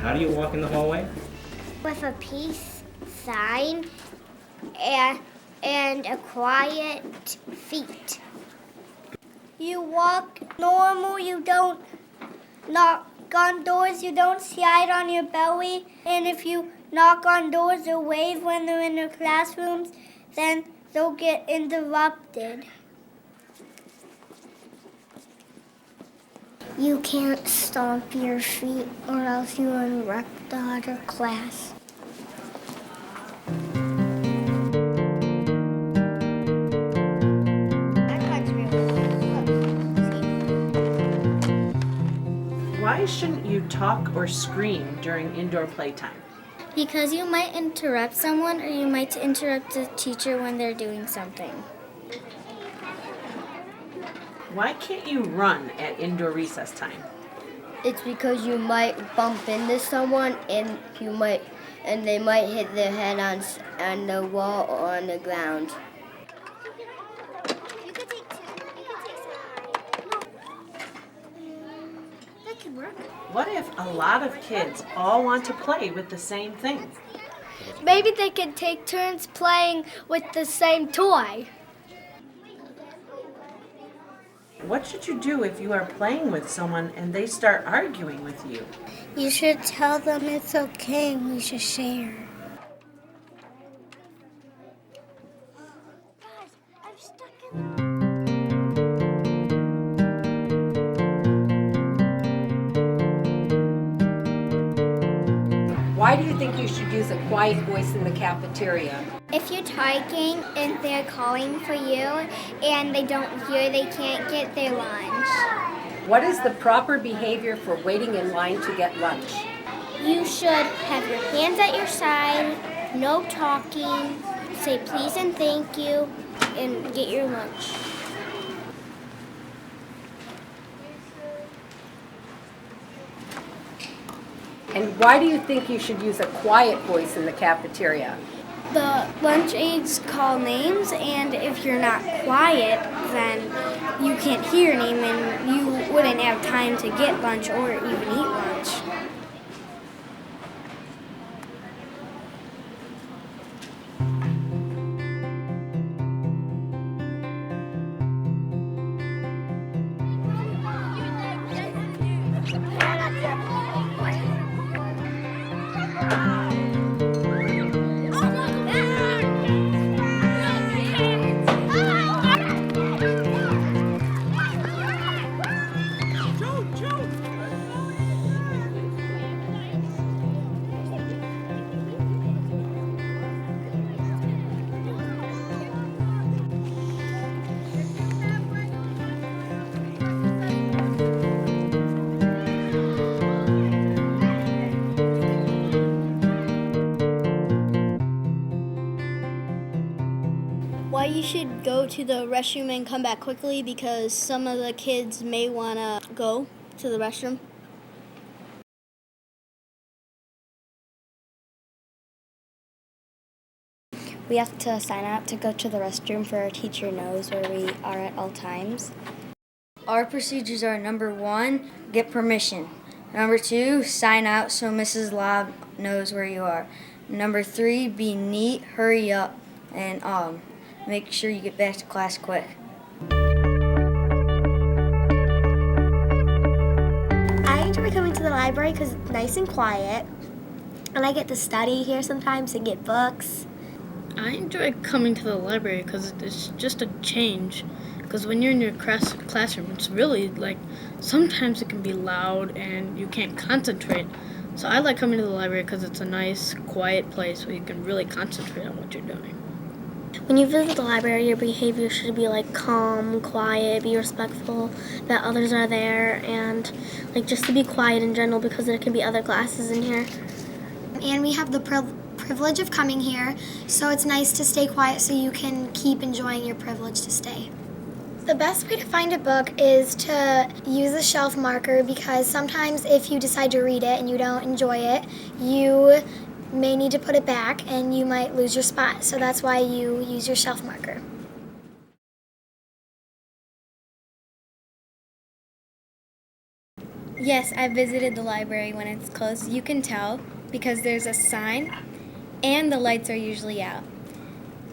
How do you walk in the hallway? With a peace sign and a quiet feet. You walk normal, you don't knock on doors, you don't slide on your belly, and if you knock on doors or wave when they're in their classrooms, then they'll get interrupted. You can't stomp your feet or else you interrupt the other class. Why shouldn't you talk or scream during indoor playtime? Because you might interrupt someone or you might interrupt the teacher when they're doing something. Why can't you run at indoor recess time? It's because you might bump into someone and they might hit their head on the wall or on the ground. That could work. What if a lot of kids all want to play with the same thing? Maybe they could take turns playing with the same toy. What should you do if you are playing with someone and they start arguing with you? You should tell them it's okay and we should share. Guys, I'm stuck in... Why do you think you should use a quiet voice in the cafeteria? If you're talking and they're calling for you and they don't hear, they can't get their lunch. What is the proper behavior for waiting in line to get lunch? You should have your hands at your side, no talking, say please and thank you, and get your lunch. And why do you think you should use a quiet voice in the cafeteria? The lunch aides call names, and if you're not quiet, then you can't hear your name and you wouldn't have time to get lunch or even eat lunch. Why you should go to the restroom and come back quickly, because some of the kids may want to go to the restroom. We have to sign up to go to the restroom for our teacher knows where we are at all times. Our procedures are: number 1, get permission. Number 2, sign out so Mrs. Lobb knows where you are. Number 3, be neat, hurry up, and make sure you get back to class quick. I enjoy coming to the library because it's nice and quiet, and I get to study here sometimes and get books. I enjoy coming to the library because it's just a change. Because when you're in your classroom, it's really sometimes it can be loud and you can't concentrate. So I like coming to the library because it's a nice, quiet place where you can really concentrate on what you're doing. When you visit the library, your behavior should be calm, quiet, be respectful that others are there, and just to be quiet in general because there can be other classes in here. And we have the privilege of coming here, so it's nice to stay quiet so you can keep enjoying your privilege to stay. The best way to find a book is to use a shelf marker, because sometimes if you decide to read it and you don't enjoy it, you may need to put it back and you might lose your spot. So that's why you use your shelf marker. Yes, I visited the library when it's closed. You can tell because there's a sign and the lights are usually out.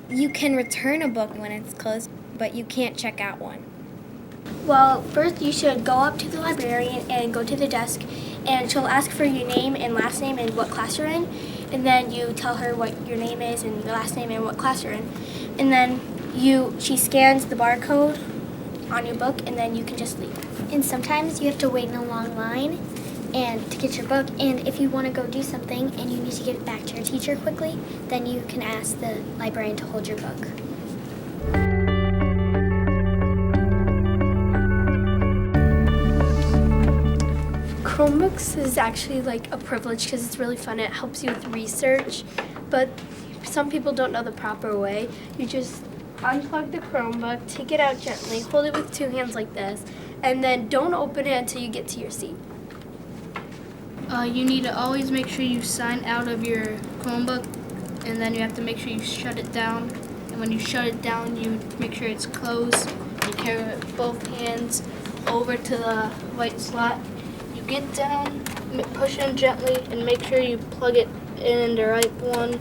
You can return a book when it's closed, but you can't check out one. Well, first you should go up to the librarian and go to the desk, and she'll ask for your name and last name and what class you're in, and then you tell her what your name is and your last name and what class you're in, and then she scans the barcode on your book, and then you can just leave. And sometimes you have to wait in a long line and to get your book, and if you want to go do something and you need to get it back to your teacher quickly, then you can ask the librarian to hold your book. Chromebooks is actually like a privilege because it's really fun. It helps you with research, but some people don't know the proper way. You just unplug the Chromebook, take it out gently, hold it with 2 hands like this, and then don't open it until you get to your seat. You need to always make sure you sign out of your Chromebook, and then you have to make sure you shut it down. And when you shut it down, you make sure it's closed. You carry it with both hands over to the white slot. You get down, push in gently, and make sure you plug it in the right one.